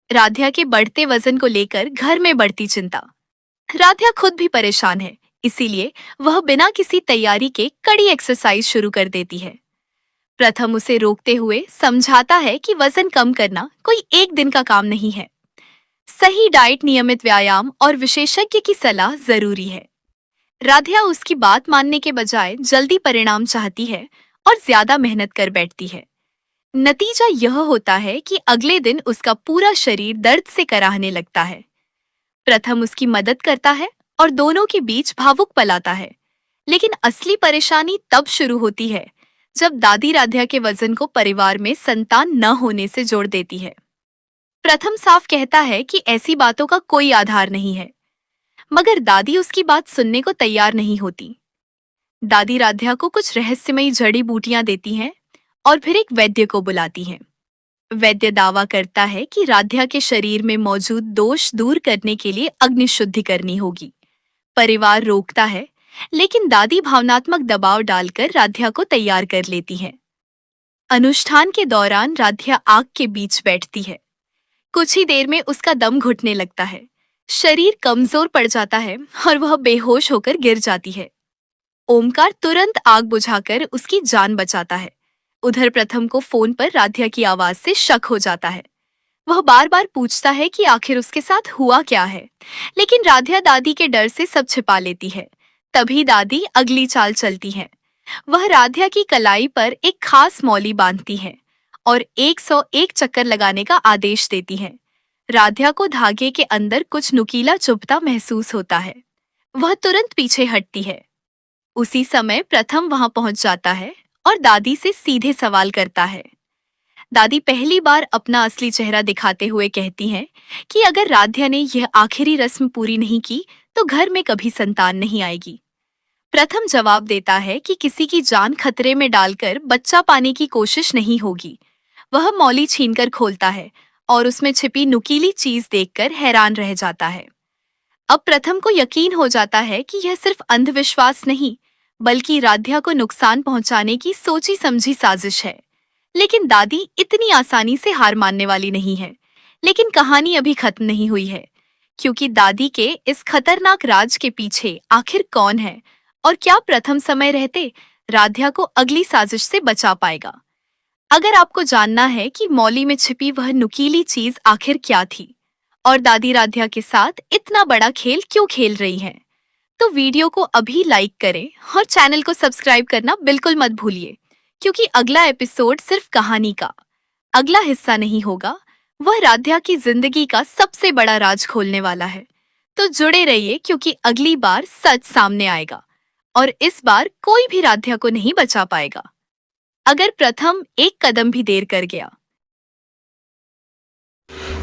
राध्या के बढ़ते वजन को लेकर घर में बढ़ती चिंता। राध्या खुद भी परेशान है, इसीलिए वह बिना किसी तैयारी के कड़ी एक्सरसाइज शुरू कर देती है। प्रथम उसे रोकते हुए समझाता है कि वजन कम करना कोई एक दिन का काम नहीं है। सही डाइट, नियमित व्यायाम और विशेषज्ञ की सलाह जरूरी है। राध्या उसकी बात मानने के बजाय जल्दी परिणाम चाहती है और ज्यादा मेहनत कर बैठती है। नतीजा यह होता है कि अगले दिन उसका पूरा शरीर दर्द से कराहने लगता है। प्रथम उसकी मदद करता है और दोनों के बीच भावुक पल आता है। लेकिन असली परेशानी तब शुरू होती है जब दादी राध्या के वजन को परिवार में संतान न होने से जोड़ देती है। प्रथम साफ कहता है कि ऐसी बातों का कोई आधार नहीं है, मगर दादी उसकी बात सुनने को तैयार नहीं होती। दादी राध्या को कुछ रहस्यमयी जड़ी बूटियां देती हैं और फिर एक वैद्य को बुलाती हैं। वैद्य दावा करता है कि राध्या के शरीर में मौजूद दोष दूर करने के लिए अग्नि शुद्धि करनी होगी। परिवार रोकता है, लेकिन दादी भावनात्मक दबाव डालकर राध्या को तैयार कर लेती है। अनुष्ठान के दौरान राध्या आग के बीच बैठती है। कुछ ही देर में उसका दम घुटने लगता है, शरीर कमजोर पड़ जाता है और वह बेहोश होकर गिर जाती है। ओमकार तुरंत आग बुझाकर उसकी जान बचाता है। उधर प्रथम को फोन पर राध्या की आवाज से शक हो जाता है। वह बार बार पूछता है कि आखिर उसके साथ हुआ क्या है, लेकिन राध्या दादी के डर से सब छिपा लेती है। तभी दादी अगली चाल चलती है। वह राध्या की कलाई पर एक खास मौली बांधती है और 101 चक्कर लगाने का आदेश देती है। राध्या को धागे के अंदर कुछ नुकीला चुभता महसूस होता है। वह तुरंत पीछे हटती है। उसी समय प्रथम वहां पहुंच जाता है और दादी से सीधे सवाल करता है। दादी पहली बार अपना असली चेहरा दिखाते हुए कहती हैं कि अगर राध्या ने यह आखिरी रस्म पूरी नहीं की तो घर में कभी संतान नहीं आएगी। प्रथम जवाब देता है कि किसी की जान खतरे में डालकर बच्चा पाने की कोशिश नहीं होगी। वह मौली छीनकर खोलता है और उसमें छिपी नुकीली चीज देखकर हैरान रह जाता है। अब प्रथम को यकीन हो जाता है कि यह सिर्फ अंधविश्वास नहीं, बल्कि राध्या को नुकसान पहुंचाने की सोची समझी साजिश है। लेकिन दादी इतनी आसानी से हार मानने वाली नहीं है। लेकिन कहानी अभी खत्म नहीं हुई है, क्योंकि दादी के इस खतरनाक राज के पीछे आखिर कौन है और क्या प्रथम समय रहते राध्या को अगली साजिश से बचा पाएगा। अगर आपको जानना है कि मौली में छिपी वह नुकीली चीज आखिर क्या थी और दादी राध्या के साथ इतना बड़ा खेल क्यों खेल रही है, तो वीडियो को अभी लाइक करें और चैनल को सब्सक्राइब करना बिल्कुल मत भूलिए, क्योंकि अगला एपिसोड सिर्फ कहानी का अगला हिस्सा नहीं होगा, वह राध्या की जिंदगी का सबसे बड़ा राज खोलने वाला है। तो जुड़े रहिए, क्योंकि अगली बार सच सामने आएगा और इस बार कोई भी राध्या को नहीं बचा पाएगा अगर प्रथम एक कदम भी देर कर गया।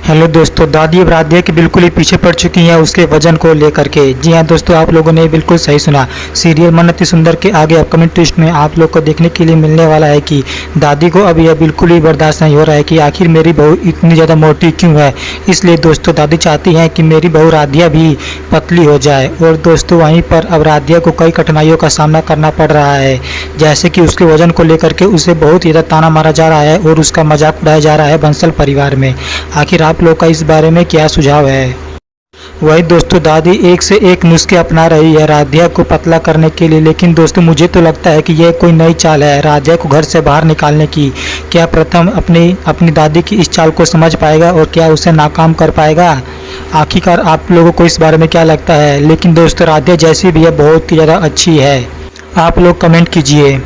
हेलो दोस्तों, दादी अब राध्या के बिल्कुल ही पीछे पड़ चुकी हैं उसके वजन को लेकर के। जी हाँ दोस्तों, आप लोगों ने बिल्कुल सही सुना। सीरियल मन अति सुंदर के आगे अपकमिंग ट्विस्ट में आप लोग को देखने के लिए मिलने वाला है कि दादी को अब यह बिल्कुल ही बर्दाश्त नहीं हो रहा है कि आखिर मेरी बहू इतनी ज़्यादा मोटी क्यों है। इसलिए दोस्तों दादी चाहती हैं कि मेरी बहू राध्या भी पतली हो जाए। और दोस्तों वहीं पर अब राध्या को कई कठिनाइयों का सामना करना पड़ रहा है, जैसे कि उसके वजन को लेकर के उसे बहुत ज़्यादा ताना मारा जा रहा है और उसका मजाक उड़ाया जा रहा है बंसल परिवार में। आखिर आप लोग का इस बारे में क्या सुझाव है? वही दोस्तों दादी एक से एक नुस्खे अपना रही है राध्या को पतला करने के लिए, लेकिन दोस्तों मुझे तो लगता है कि यह कोई नई चाल है राध्या को घर से बाहर निकालने की। क्या प्रथम अपनी दादी की इस चाल को समझ पाएगा और क्या उसे नाकाम कर पाएगा? आखिरकार आप लोगों को इस बारे में क्या लगता है? लेकिन दोस्तों राध्या जैसी भी है बहुत ही ज़्यादा अच्छी है। आप लोग कमेंट कीजिए।